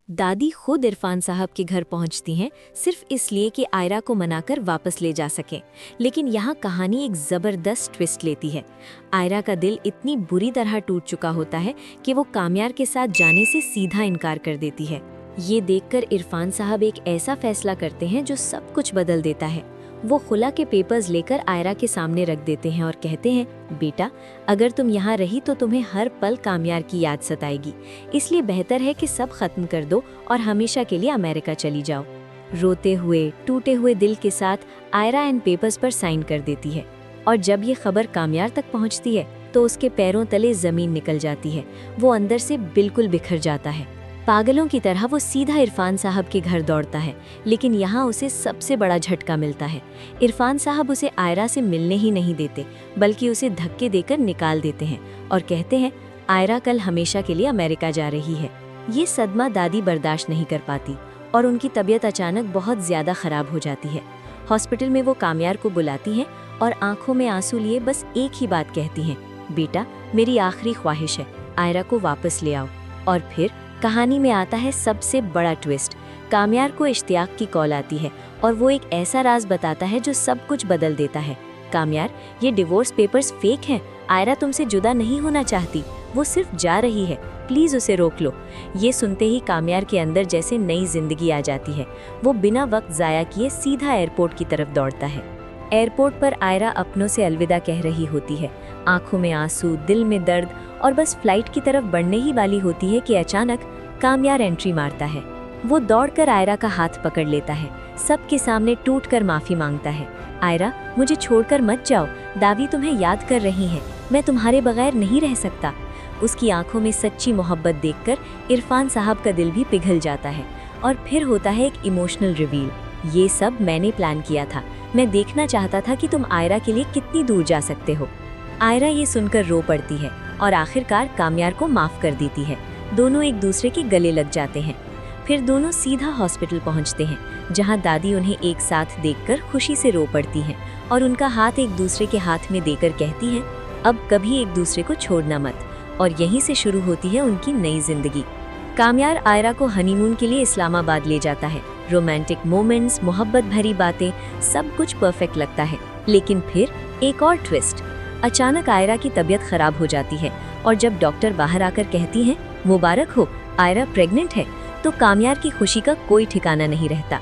दादी खुद इरफान साहब के घर पहुंचती हैं सिर्फ इसलिए कि आयरा को मनाकर वापस ले जा सकें। लेकिन यहाँ कहानी एक ज़बरदस्त ट्विस्ट लेती है। आयरा का दिल इतनी बुरी तरह टूट चुका होता है कि वो कामयार के साथ जाने से सीधा इनकार कर देती है। ये देखकर इरफान साहब एक ऐसा फैसला करते हैं जो सब कुछ बदल देता है। वो खुला के पेपर्स लेकर आयरा के सामने रख देते हैं और कहते हैं, बेटा, अगर तुम यहाँ रही तो तुम्हें हर पल कामयार की याद सताएगी, इसलिए बेहतर है कि सब खत्म कर दो और हमेशा के लिए अमेरिका चली जाओ। रोते हुए टूटे हुए दिल के साथ आयरा इन पेपर्स पर साइन कर देती है और जब ये खबर कामयार तक पहुँचती है तो उसके पैरों तले ज़मीन निकल जाती है। वो अंदर से बिल्कुल बिखर जाता है। पागलों की तरह वो सीधा इरफान साहब के घर दौड़ता है, लेकिन यहाँ उसे सबसे बड़ा झटका मिलता है। इरफान साहब उसे आयरा से मिलने ही नहीं देते, बल्कि उसे धक्के देकर निकाल देते हैं और कहते हैं, आयरा कल हमेशा के लिए अमेरिका जा रही है। ये सदमा दादी बर्दाश्त नहीं कर पाती और उनकी तबीयत अचानक बहुत ज़्यादा ख़राब हो जाती है। हॉस्पिटल में वो कामयार को बुलाती हैं और आंखों में आंसू लिए बस एक ही बात कहती हैं, बेटा, मेरी आखिरी ख्वाहिश है, आयरा को वापस ले आओ। और फिर कहानी में आता है सबसे बड़ा ट्विस्ट। कामयार को इश्तियाक की कॉल आती है और वो एक ऐसा राज बताता है जो सब कुछ बदल देता है। कामयार, ये डिवोर्स पेपर्स फेक हैं, आयरा तुमसे जुदा नहीं होना चाहती, वो सिर्फ जा रही है, प्लीज़ उसे रोक लो। ये सुनते ही कामयार के अंदर जैसे नई जिंदगी आ जाती है। वो बिना वक्त ज़ाया किए सीधा एयरपोर्ट की तरफ दौड़ता है। एयरपोर्ट पर आयरा अपनों से अलविदा कह रही होती है, आंखों में आंसू, दिल में दर्द, और बस फ्लाइट की तरफ बढ़ने ही वाली होती है कि अचानक कामयार एंट्री मारता है। वो दौड़कर आयरा का हाथ पकड़ लेता है, सबके सामने टूटकर माफ़ी मांगता है। आयरा, मुझे छोड़कर मत जाओ, दादी तुम्हें याद कर रही हैं, मैं तुम्हारे बगैर नहीं रह सकता। उसकी आंखों में सच्ची मोहब्बत देखकर इरफान साहब का दिल भी पिघल जाता है। और फिर होता है एक इमोशनल रिवील, ये सब मैंने प्लान किया था, मैं देखना चाहता था कि तुम आयरा के लिए कितनी दूर जा सकते हो। आयरा ये सुनकर रो पड़ती है और आखिरकार कामयार को माफ़ कर देती है। दोनों एक दूसरे के गले लग जाते हैं। फिर दोनों सीधा हॉस्पिटल पहुंचते हैं, जहां दादी उन्हें एक साथ देखकर खुशी से रो पड़ती हैं और उनका हाथ एक दूसरे के हाथ में देकर कहती हैं, अब कभी एक दूसरे को छोड़ना मत। और यहीं से शुरू होती है उनकी नई जिंदगी। कामयार आयरा को हनीमून के लिए इस्लामाबाद ले जाता है। रोमांटिक मोमेंट्स, मोहब्बत भरी बातें, सब कुछ परफेक्ट लगता है। लेकिन फिर एक और ट्विस्ट। अचानक आयरा की तबीयत खराब हो जाती है और जब डॉक्टर बाहर आकर कहती हैं, मुबारक हो, आयरा प्रेग्नेंट है, तो कामयार की खुशी का कोई ठिकाना नहीं रहता।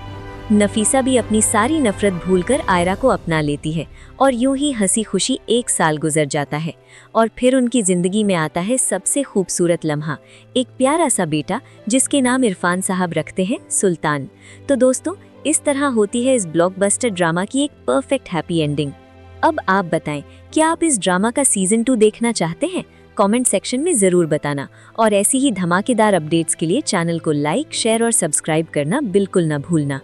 नफीसा भी अपनी सारी नफरत भूलकर आयरा को अपना लेती है और यूं ही हंसी खुशी 1 साल गुजर जाता है। और फिर उनकी जिंदगी में आता है सबसे खूबसूरत लम्हा, एक प्यारा सा बेटा जिसके नाम इरफान साहब रखते हैं सुल्तान। तो दोस्तों, इस तरह होती है इस ब्लॉकबस्टर ड्रामा की एक परफेक्ट हैप्पी एंडिंग। अब आप बताएं, क्या आप इस ड्रामा का सीजन 2 देखना चाहते हैं? कमेंट सेक्शन में ज़रूर बताना और ऐसी ही धमाकेदार अपडेट्स के लिए चैनल को लाइक, शेयर और सब्सक्राइब करना बिल्कुल न भूलना।